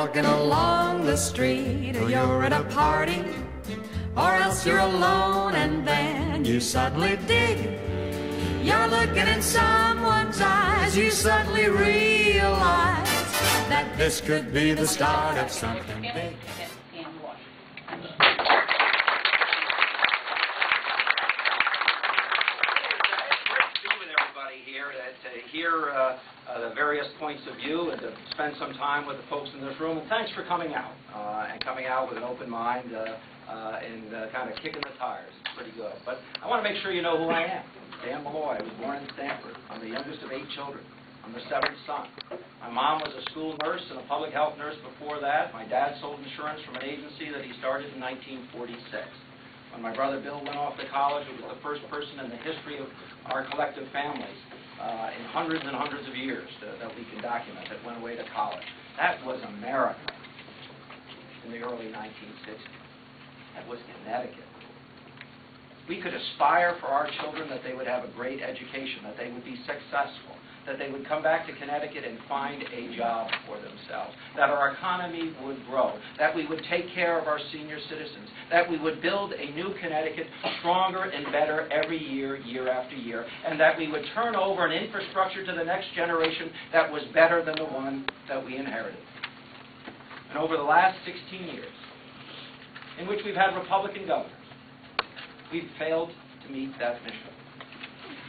walking along the street, or you're at a party, or else you're alone, and then you suddenly dig. You're looking in someone's eyes, you suddenly realize that this could be the start of something big. Hear the various points of view and to spend some time with the folks in this room. And thanks for coming out and coming out with an open mind and kind of kicking the tires. It's pretty good. But I want to make sure you know who I am. Dan Malloy. I was born in Stamford. I'm the youngest of 8 children. I'm the 7th son. My mom was a school nurse and a public health nurse before that. My dad sold insurance from an agency that he started in 1946. When my brother Bill went off to college, it was the first person in the history of our collective families in hundreds and hundreds of years that we can document that went away to college. That was America in the early 1960s. That was Connecticut. We could aspire for our children that they would have a great education, that they would be successful, that they would come back to Connecticut and find a job for themselves, that our economy would grow, that we would take care of our senior citizens, that we would build a new Connecticut stronger and better every year, year after year, and that we would turn over an infrastructure to the next generation that was better than the one that we inherited. And over the last 16 years, in which we've had Republican governors, we've failed to meet that mission.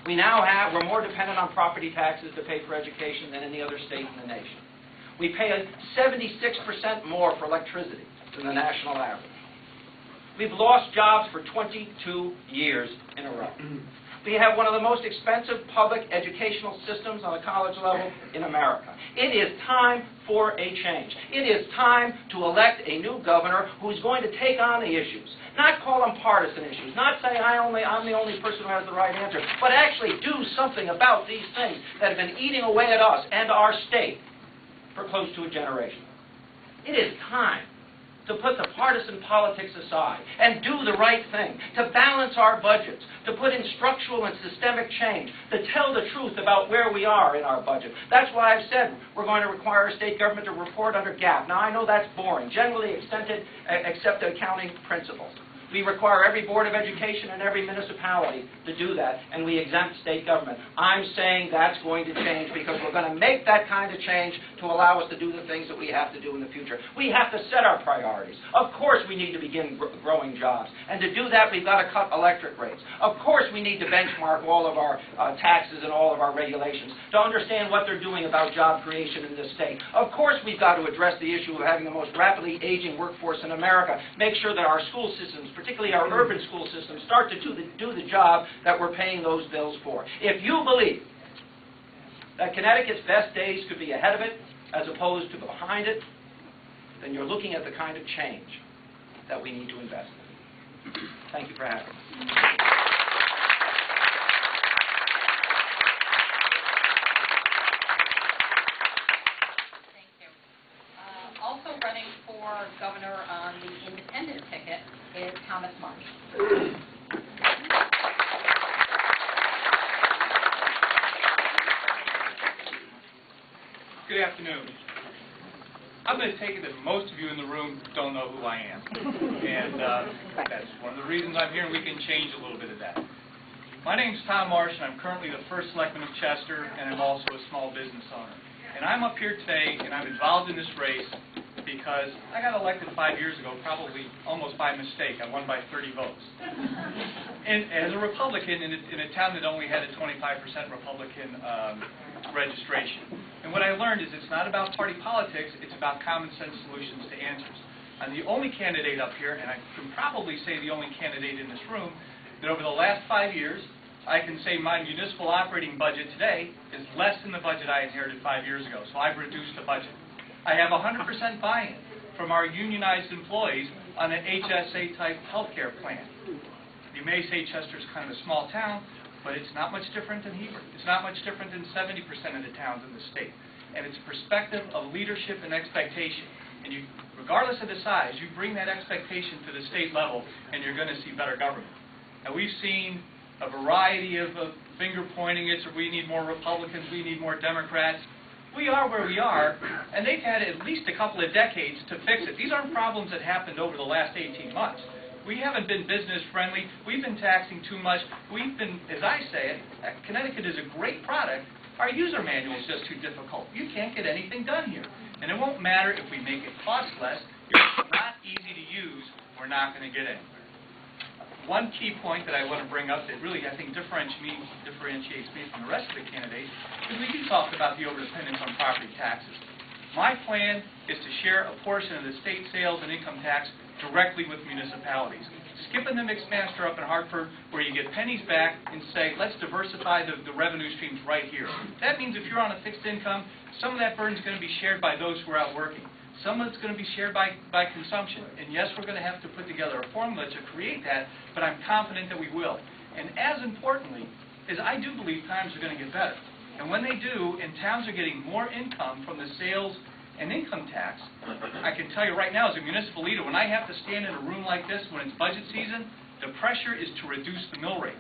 We're more dependent on property taxes to pay for education than any other state in the nation. We pay 76% more for electricity than the national average. We've lost jobs for 22 years in a row. We have one of the most expensive public educational systems on the college level in America. It is time for a change. It is time to elect a new governor who's going to take on the issues, not call them partisan issues, not say I'm the only person who has the right answer, but actually do something about these things that have been eating away at us and our state for close to a generation. It is time to put the partisan politics aside and do the right thing, to balance our budgets, to put in structural and systemic change, to tell the truth about where we are in our budget. That's why I've said we're going to require a state government to report under GAAP. Now, I know that's boring, generally accepted accounting principles. We require every board of education and every municipality to do that, and we exempt state government. I'm saying that's going to change because we're going to make that kind of change to allow us to do the things that we have to do in the future. We have to set our priorities. Of course we need to begin growing jobs, and to do that we've got to cut electric rates. Of course we need to benchmark all of our taxes and all of our regulations to understand what they're doing about job creation in this state. Of course we've got to address the issue of having the most rapidly aging workforce in America, make sure that our school systems, particularly our urban school systems, start to do the job that we're paying those bills for. If you believe that Connecticut's best days could be ahead of it as opposed to behind it, then you're looking at the kind of change that we need to invest in. Thank you for having me. Also running for governor on the independent ticket is Thomas Marsh. Good afternoon. I'm going to take it that most of you in the room don't know who I am. And that's one of the reasons I'm here, and we can change a little bit of that. My name's Tom Marsh, and I'm currently the first selectman of Chester, and I'm also a small business owner. And I'm up here today, and I'm involved in this race because I got elected 5 years ago, probably almost by mistake. I won by 30 votes. And as a Republican in a town that only had a 25% Republican registration. And what I learned is it's not about party politics, it's about common sense solutions to answers. I'm the only candidate up here, and I can probably say the only candidate in this room, that over the last 5 years, I can say my municipal operating budget today is less than the budget I inherited 5 years ago. So I've reduced the budget. I have 100% buy-in from our unionized employees on an HSA-type health care plan. You may say Chester's kind of a small town, but it's not much different than Hebron. It's not much different than 70% of the towns in the state. And it's a perspective of leadership and expectation. And you, regardless of the size, you bring that expectation to the state level, and you're going to see better government. Now, we've seen a variety of finger-pointing. It's we need more Republicans, we need more Democrats. we are where we are, and they've had at least a couple of decades to fix it. These aren't problems that happened over the last 18 months. We haven't been business friendly. We've been taxing too much. We've been, as I say it, Connecticut is a great product. Our user manual is just too difficult. You can't get anything done here. And it won't matter if we make it cost less. If it's not easy to use, we're not going to get anywhere. One key point that I want to bring up that really, I think, differentiates me from the rest of the candidates is we do talk about the overdependence on property taxes. My plan is to share a portion of the state sales and income tax directly with municipalities. Skipping the mixed master up in Hartford where you get pennies back and say, let's diversify the revenue streams right here. That means if you're on a fixed income, some of that burden is going to be shared by those who are out working. Some of it's going to be shared by consumption. And yes, we're going to have to put together a formula to create that, but I'm confident that we will. And as importantly, is I do believe times are going to get better. And when they do, and towns are getting more income from the sales and income tax, I can tell you right now as a municipal leader, when I have to stand in a room like this when it's budget season, the pressure is to reduce the mill rate,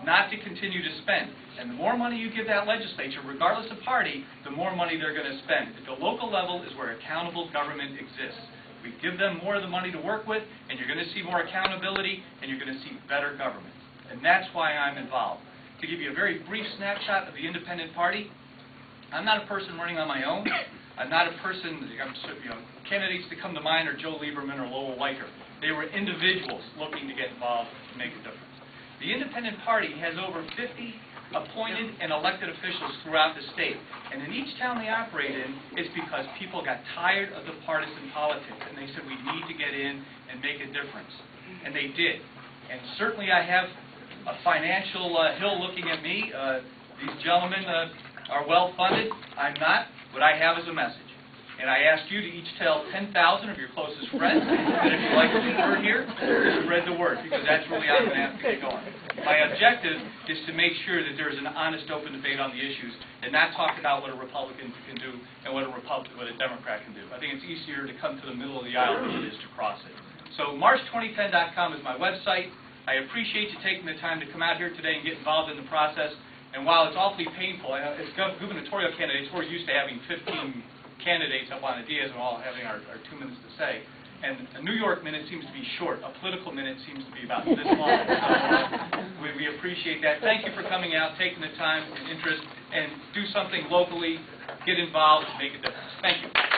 not to continue to spend. And the more money you give that legislature, regardless of party, the more money they're going to spend. At the local level is where accountable government exists. We give them more of the money to work with, and you're going to see more accountability, and you're going to see better government. And that's why I'm involved. To give you a very brief snapshot of the independent party, I'm not a person running on my own. I'm not a person, candidates that come to mind are Joe Lieberman or Lowell Weicker. They were individuals looking to get involved to make a difference. The independent party has over 50 appointed and elected officials throughout the state. And in each town they operate in, it's because people got tired of the partisan politics. And they said, we need to get in and make a difference. And they did. And certainly I have a financial hill looking at me. These gentlemen are well funded. I'm not. What I have is a message. And I ask you to each tell 10,000 of your closest friends that if you like what you heard here, spread the word, because that's really how I'm going to have to get going. My objective is to make sure that there's an honest, open debate on the issues, and not talk about what a Republican can do and what a Democrat can do. I think it's easier to come to the middle of the aisle than it is to cross it. So Marsh2010.com is my website. I appreciate you taking the time to come out here today and get involved in the process. And while it's awfully painful, as gubernatorial candidates, we're used to having 15 candidates up on the dais and all having our 2 minutes to say. And a New York minute seems to be short. A political minute seems to be about this long. So we appreciate that. Thank you for coming out, taking the time and interest, and do something locally, get involved, make a difference. Thank you.